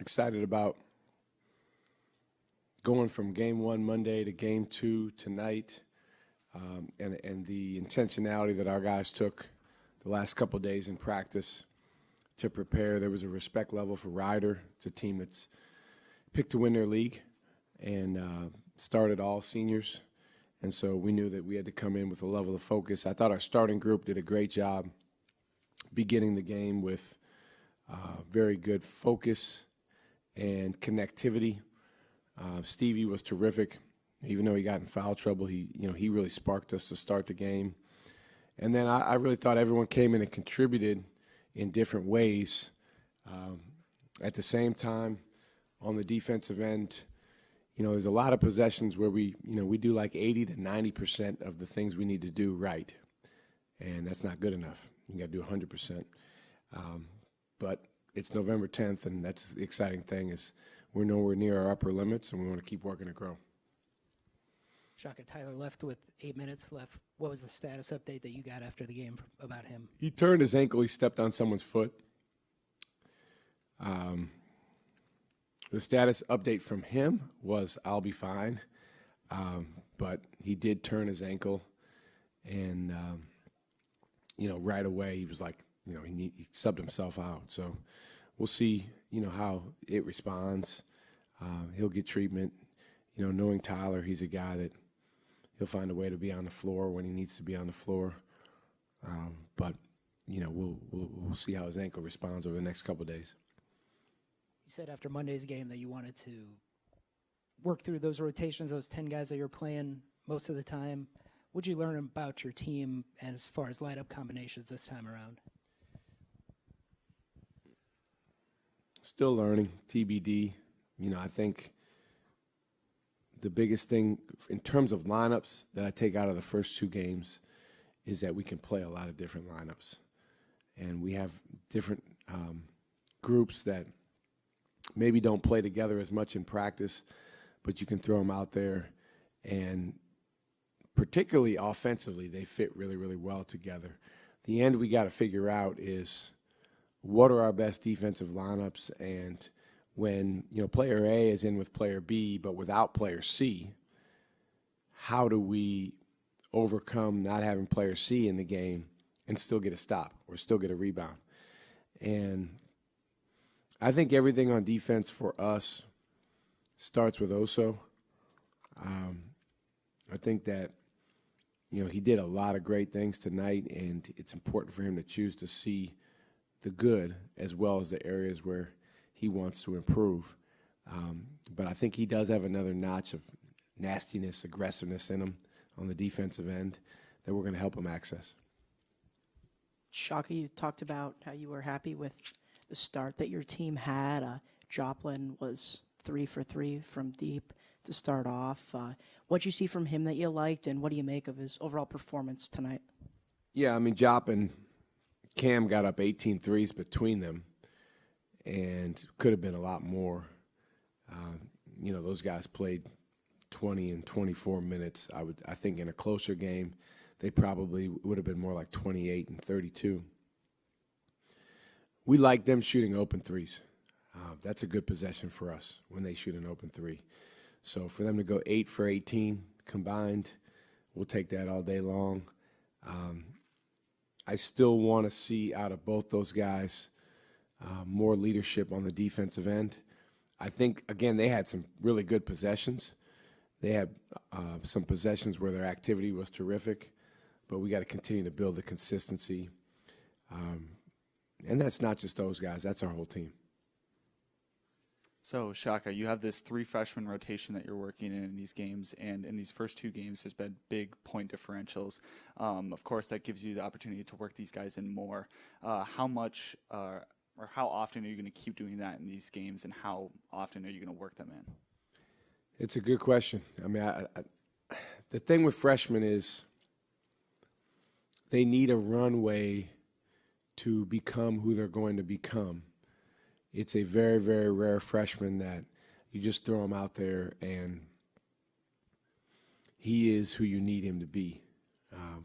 Excited about going from game one Monday to game two tonight, and the intentionality that our guys took the last couple of days in practice to prepare. There was a respect level for Ryder. It's a team that's picked to win their league and started all seniors. And so we knew that we had to come in with a level of focus. I thought our starting group did a great job beginning the game with very good focus and connectivity. Stevie was terrific. Even though he got in foul trouble, he really sparked us to start the game. And then I really thought everyone came in and contributed in different ways. At the same time, on the defensive end, there's a lot of possessions where we do like 80 to 90% of the things we need to do right, and that's not good enough. You got to do 100%. But it's November 10th, and that's the exciting thing is we're nowhere near our upper limits, and we want to keep working to grow. Shaka, Tyler left with 8 minutes left. What was the status update that you got after the game about him? He turned his ankle. He stepped on someone's foot. The status update from him was, I'll be fine. But he did turn his ankle. And, right away he was like, he subbed himself out. So we'll see, how it responds. He'll get treatment. Knowing Tyler, he's a guy that he'll find a way to be on the floor when he needs to be on the floor. But, we'll see how his ankle responds over the next couple of days. You said after Monday's game that you wanted to work through those rotations, those 10 guys that you're playing most of the time. What'd you learn about your team and as far as lineup combinations this time around? Still learning, TBD. I think the biggest thing in terms of lineups that I take out of the first two games is that we can play a lot of different lineups. And we have different groups that maybe don't play together as much in practice, but you can throw them out there. And particularly offensively, they fit really, really well together. The end we got to figure out is what are our best defensive lineups, and when player A is in with player B but without player C, how do we overcome not having player C in the game and still get a stop or still get a rebound? And I think everything on defense for us starts with Oso. I think that he did a lot of great things tonight, and it's important for him to choose to see the good as well as the areas where he wants to improve. But I think he does have another notch of nastiness, aggressiveness in him on the defensive end that we're going to help him access. Shaka, you talked about how you were happy with the start that your team had. Joplin was 3 for 3 from deep to start off. What did you see from him that you liked, and what do you make of his overall performance tonight? Yeah, Joplin, Cam got up 18 threes between them, and could have been a lot more. Those guys played 20 and 24 minutes. I think in a closer game, they probably would have been more like 28 and 32. We like them shooting open threes. That's a good possession for us when they shoot an open three. So for them to go 8 for 18 combined, we'll take that all day long. I still want to see out of both those guys more leadership on the defensive end. I think, again, they had some really good possessions. They had some possessions where their activity was terrific, but we got to continue to build the consistency. And that's not just those guys. That's our whole team. So, Shaka, you have this 3 freshman rotation that you're working in these games, and in these first 2 games, there's been big point differentials. Of course, that gives you the opportunity to work these guys in more. How much or how often are you going to keep doing that in these games, and how often are you going to work them in? It's a good question. The thing with freshmen is they need a runway to become who they're going to become. It's a very, very rare freshman that you just throw him out there and he is who you need him to be.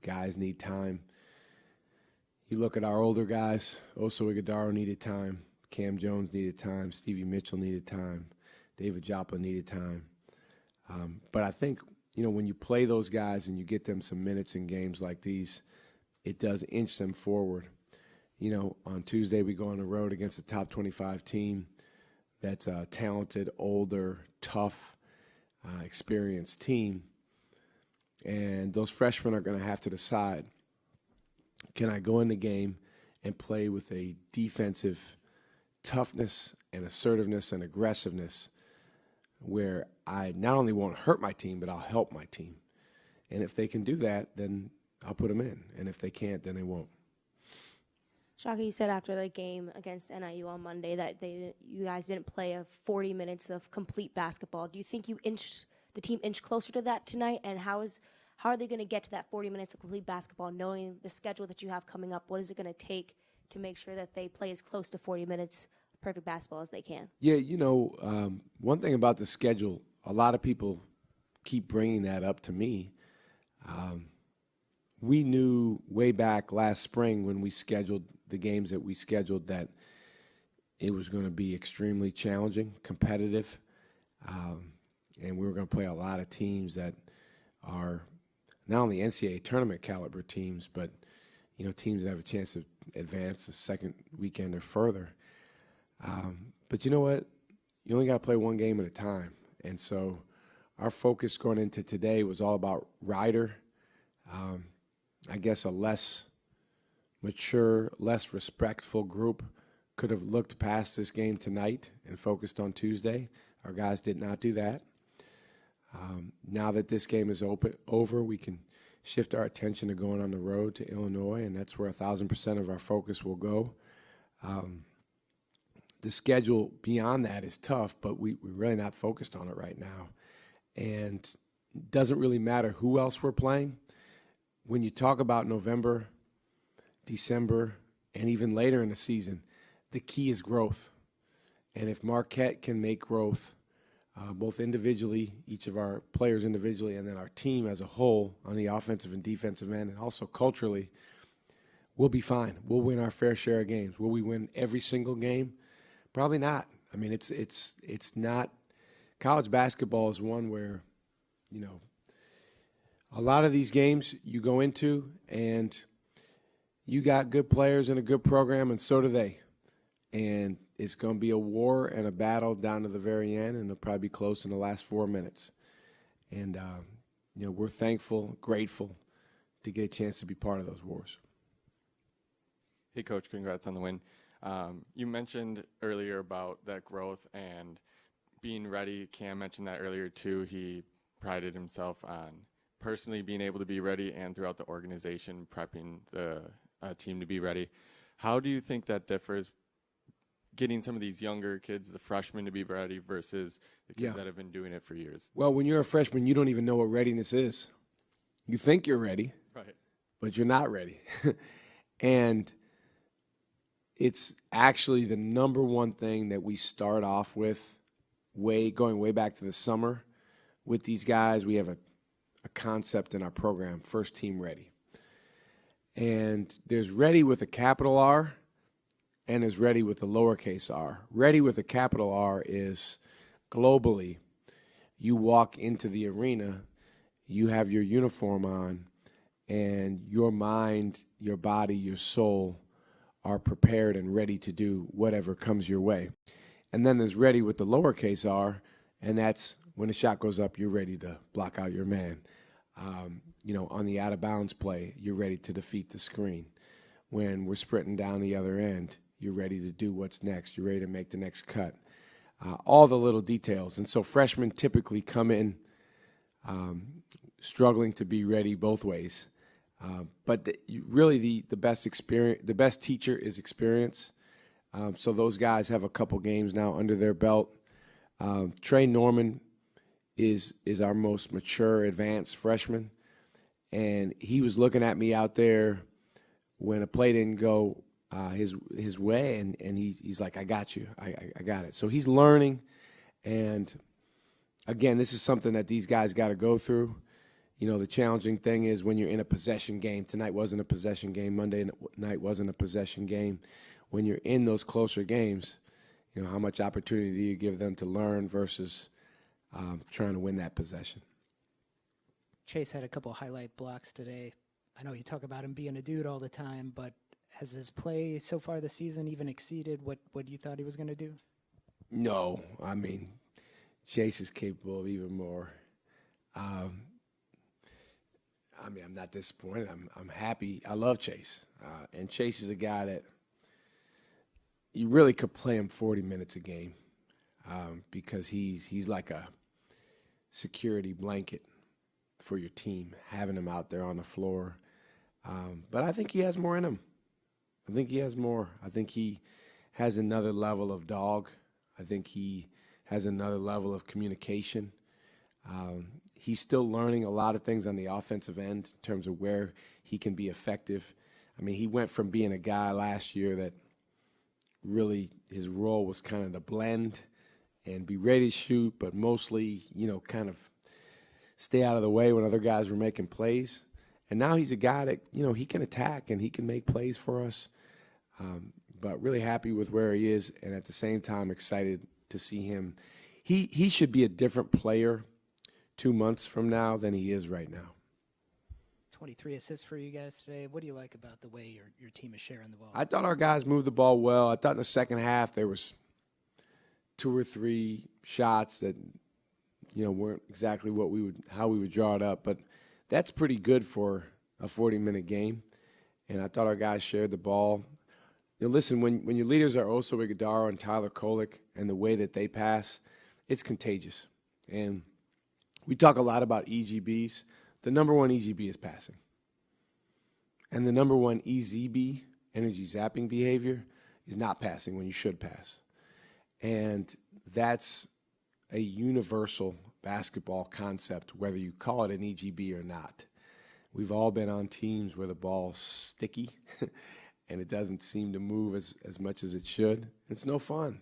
Guys need time. You look at our older guys, Oso Ighodaro needed time. Cam Jones needed time. Stevie Mitchell needed time. David Joplin needed time. But I think, when you play those guys and you get them some minutes in games like these, it does inch them forward. On Tuesday we go on the road against a top 25 team that's a talented, older, tough, experienced team. And those freshmen are going to have to decide, can I go in the game and play with a defensive toughness and assertiveness and aggressiveness where I not only won't hurt my team, but I'll help my team. And if they can do that, then I'll put them in. And if they can't, then they won't. Shaka, you said after the game against NIU on Monday that you guys didn't play 40 minutes of complete basketball. Do you think the team inched closer to that tonight? And how are they going to get to that 40 minutes of complete basketball, knowing the schedule that you have coming up? What is it going to take to make sure that they play as close to 40 minutes of perfect basketball as they can? Yeah, one thing about the schedule, a lot of people keep bringing that up to me. We knew way back last spring when we scheduled the games that we scheduled that it was going to be extremely challenging, competitive, and we were going to play a lot of teams that are not only NCAA tournament caliber teams, but teams that have a chance to advance the second weekend or further. But you know what? You only got to play one game at a time, and so our focus going into today was all about Ryder. I guess a less mature, less respectful group could have looked past this game tonight and focused on Tuesday. Our guys did not do that. Now that this game is over, we can shift our attention to going on the road to Illinois, and that's where 1,000% of our focus will go. The schedule beyond that is tough, but we're really not focused on it right now. And it doesn't really matter who else we're playing. When you talk about November, December, and even later in the season, the key is growth. And if Marquette can make growth, both individually, each of our players individually, and then our team as a whole on the offensive and defensive end, and also culturally, we'll be fine. We'll win our fair share of games. Will we win every single game? Probably not. I mean, it's not. College basketball is one where, a lot of these games you go into and you got good players and a good program, and so do they. And it's going to be a war and a battle down to the very end, and it'll probably be close in the last 4 minutes. And, we're thankful, grateful to get a chance to be part of those wars. Hey, Coach, congrats on the win. You mentioned earlier about that growth and being ready. Cam mentioned that earlier, too. He prided himself on personally being able to be ready and throughout the organization prepping the team to be ready. How do you think that differs, getting some of these younger kids, the freshmen, to be ready versus the kids that have been doing it for years? Well, when you're a freshman, you don't even know what readiness is. You think you're ready, right, but you're not ready. And it's actually the number one thing that we start off with, going way back to the summer with these guys. We have a concept in our program, first team ready. And there's ready with a capital R, and is ready with a lowercase r. Ready with a capital R is globally, you walk into the arena, you have your uniform on, and your mind, your body, your soul are prepared and ready to do whatever comes your way. And then there's ready with the lowercase r, and that's when the shot goes up, you're ready to block out your man. On the out-of-bounds play, you're ready to defeat the screen. When we're sprinting down the other end, you're ready to do what's next. You're ready to make the next cut. All the little details. And so freshmen typically come in struggling to be ready both ways. But really the best experience, the best teacher is experience. So those guys have a couple games now under their belt. Trey Norman is our most mature, advanced freshman. And he was looking at me out there when a play didn't go his way, and he's like, I got you. I got it. So he's learning. And, again, this is something that these guys got to go through. The challenging thing is when you're in a possession game. Tonight wasn't a possession game. Monday night wasn't a possession game. when you're in those closer games, you know, how much opportunity do you give them to learn versus trying to win that possession. Chase had a couple highlight blocks today. I know you talk about him being a dude all the time, but has his play so far this season even exceeded what you thought he was going to do? No, I mean, Chase is capable of even more. I mean, I'm not disappointed. I'm happy. I love Chase. And Chase is a guy that you really could play him 40 minutes a game because he's like a security blanket for your team, having him out there on the floor. But I think he has more in him. I think he has more. I think he has another level of dog. I think he has another level of communication. He's still learning a lot of things on the offensive end in terms of where he can be effective. I mean, he went from being a guy last year that really his role was kind of to blend and be ready to shoot, but mostly, you know, kind of stay out of the way when other guys were making plays. And now he's a guy that, you know, he can attack and he can make plays for us. But really happy with where he is, and at the same time excited to see him. He should be a different player 2 months from now than he is right now. 23 assists for you guys today. What do you like about the way your team is sharing the ball? I thought our guys moved the ball well. I thought in the second half there was 2 or 3 shots that, you know, weren't exactly how we would draw it up, but that's pretty good for a 40-minute game. And I thought our guys shared the ball. You know, listen, when your leaders are Oso Ighodaro and Tyler Kolek and the way that they pass, it's contagious. And we talk a lot about EGBs. The number one EGB is passing. And the number one EZB, energy zapping behavior, is not passing when you should pass. And that's a universal basketball concept, whether you call it an EGB or not. We've all been on teams where the ball's sticky and it doesn't seem to move as much as it should. It's no fun.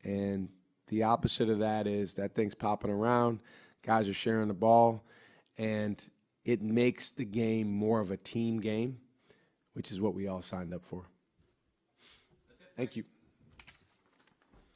And the opposite of that is that thing's popping around, guys are sharing the ball, and it makes the game more of a team game, which is what we all signed up for. Thank you.